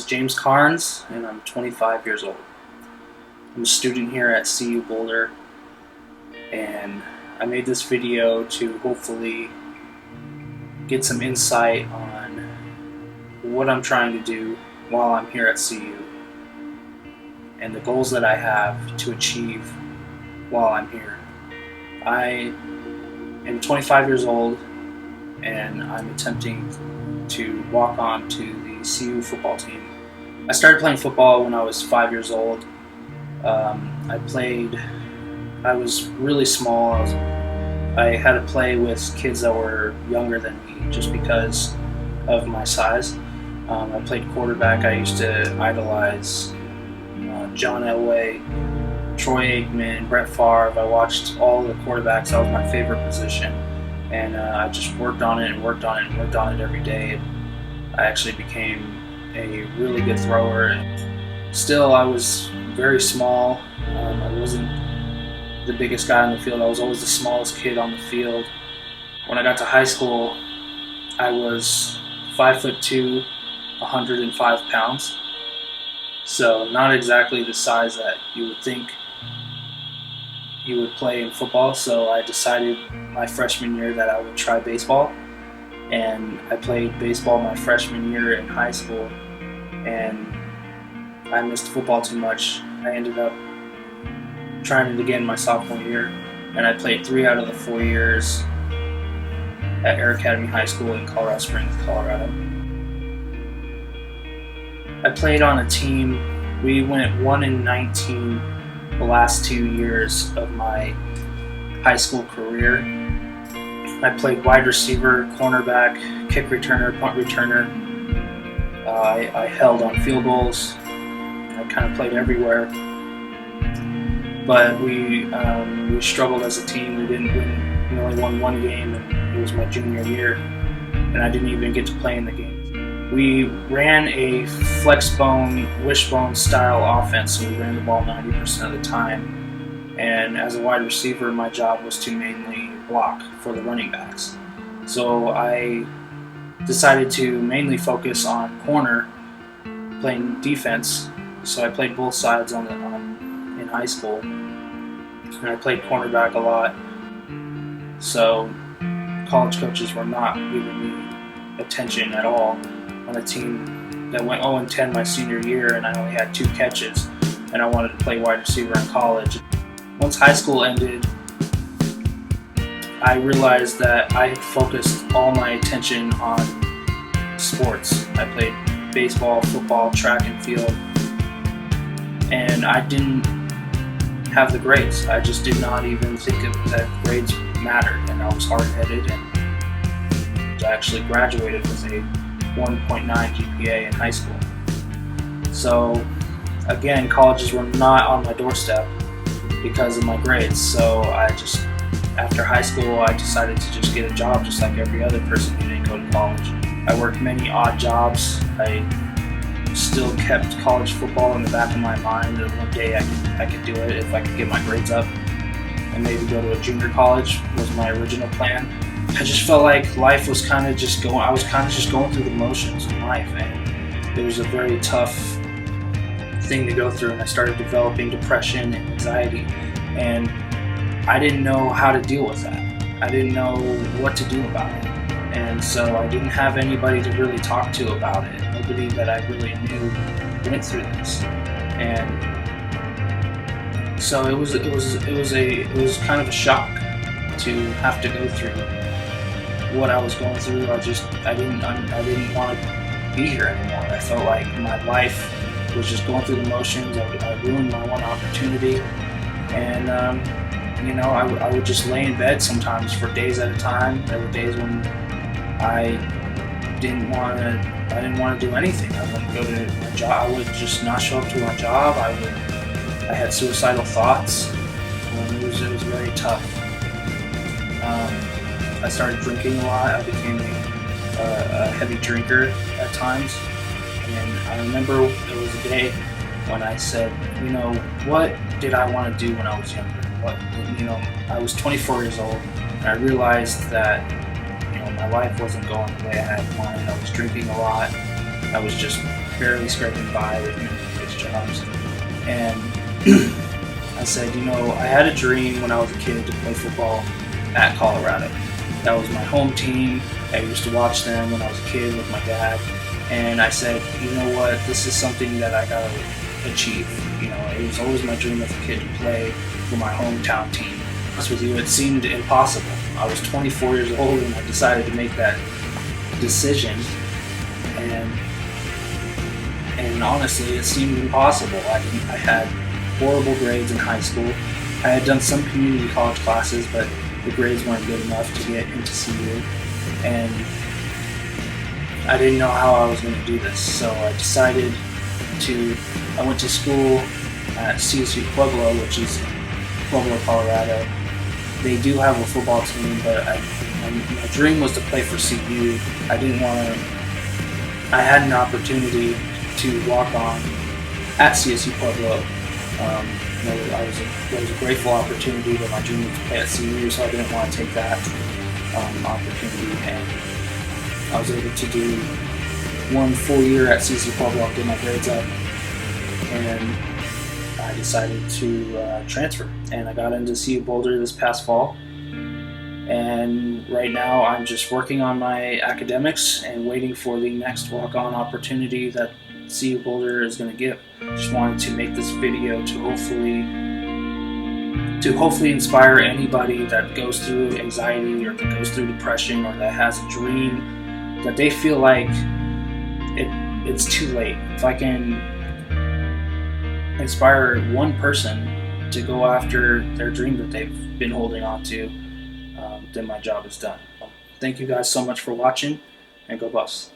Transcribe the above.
is James Carnes, and I'm 25 years old. I'm a student here at CU-Boulder, and I made this video to hopefully get some insight on what I'm trying to do while I'm here at CU and the goals that I have to achieve while I'm here. I am 25 years old, and I'm attempting to walk on to the CU football team. I started playing football when I was 5 years old. I was really small. I had to play with kids that were younger than me just because of my size. I played quarterback. I used to idolize John Elway, Troy Aikman, Brett Favre. I watched all the quarterbacks. That was my favorite position. And I just worked on it and worked on it and worked on it every day. I actually became a really good thrower. Still, I was very small. I wasn't the biggest guy on the field. I was always the smallest kid on the field. When I got to high school, I was 5'2", 105 pounds. So not exactly the size that you would think you would play in football. So I decided my freshman year that I would try baseball. And I played baseball my freshman year in high school, and I missed football too much. I ended up trying it again my sophomore year, and I played 3 out of the 4 years at Air Academy High School in Colorado Springs, Colorado. I played on a team. We went 1-19 the last 2 years of my high school career. I played wide receiver, cornerback, kick returner, punt returner. I held on field goals. I kind of played everywhere. But we struggled as a team. We didn't win. We only won 1 game, and it was my junior year, and I didn't even get to play in the games. We ran a flexbone, wishbone style offense, so we ran the ball 90% of the time. And as a wide receiver, my job was to mainly block for the running backs. So I decided to mainly focus on corner, playing defense. So I played both sides in high school, and I played cornerback a lot. So college coaches were not giving me attention at all on a team that went 0-10 my senior year, and I only had 2 catches, and I wanted to play wide receiver in college. Once high school ended, I realized that I had focused all my attention on sports. I played baseball, football, track and field, and I didn't have the grades. I just did not even think that grades mattered, and I was hard-headed, and I actually graduated with a 1.9 GPA in high school. So again, colleges were not on my doorstep because of my grades. So after high school, I decided to just get a job just like every other person who didn't go to college. I worked many odd jobs. I still kept college football in the back of my mind that one day I could do it if I could get my grades up and maybe go to a junior college was my original plan. I just felt like life was kind of just going, I was kind of just going through the motions in life, and it was a very tough thing to go through, and I started developing depression and anxiety, and I didn't know how to deal with that. I didn't know what to do about it, and so I didn't have anybody to really talk to about it. Nobody that I really knew went through this, and so it was kind of a shock to have to go through what I was going through. I didn't want to be here anymore. I felt like my life was just going through the motions. I ruined my one opportunity, and I would just lay in bed sometimes for days at a time. There were days when I didn't want to do anything. I wouldn't go to my job. I would just not show up to my job. I had suicidal thoughts. It was very tough. I started drinking a lot. I became a heavy drinker at times. And I remember there was a day when I said, what did I want to do when I was younger? I was 24 years old, and I realized that, my life wasn't going the way I had planned. I was drinking a lot. I was just barely scraping by with minimum wage jobs. And I said, I had a dream when I was a kid to play football at Colorado. That was my home team. I used to watch them when I was a kid with my dad. And I said, you know what, this is something that I gotta achieve. It was always my dream as a kid to play for my hometown team. With you, it seemed impossible. I was 24 years old when I decided to make that decision, and honestly, it seemed impossible. I had horrible grades in high school. I had done some community college classes, but the grades weren't good enough to get into CU, and I didn't know how I was going to do this. So I decided I went to school at CSU Pueblo, which is Pueblo, Colorado. They do have a football team, but my dream was to play for CU. I had an opportunity to walk on at CSU Pueblo. It was a grateful opportunity, but my dream was to play at CU, so I didn't want to take that opportunity. And I was able to do 1 full year at CSU Pueblo and get my grades up, and I decided to transfer, and I got into CU-Boulder this past fall, and right now I'm just working on my academics and waiting for the next walk-on opportunity that CU-Boulder is going to give. Just wanted to make this video to hopefully inspire anybody that goes through anxiety or that goes through depression or that has a dream that they feel like it's too late. If I can inspire one person to go after their dream that they've been holding on to, then my job is done. Thank you guys so much for watching, and go Buffs.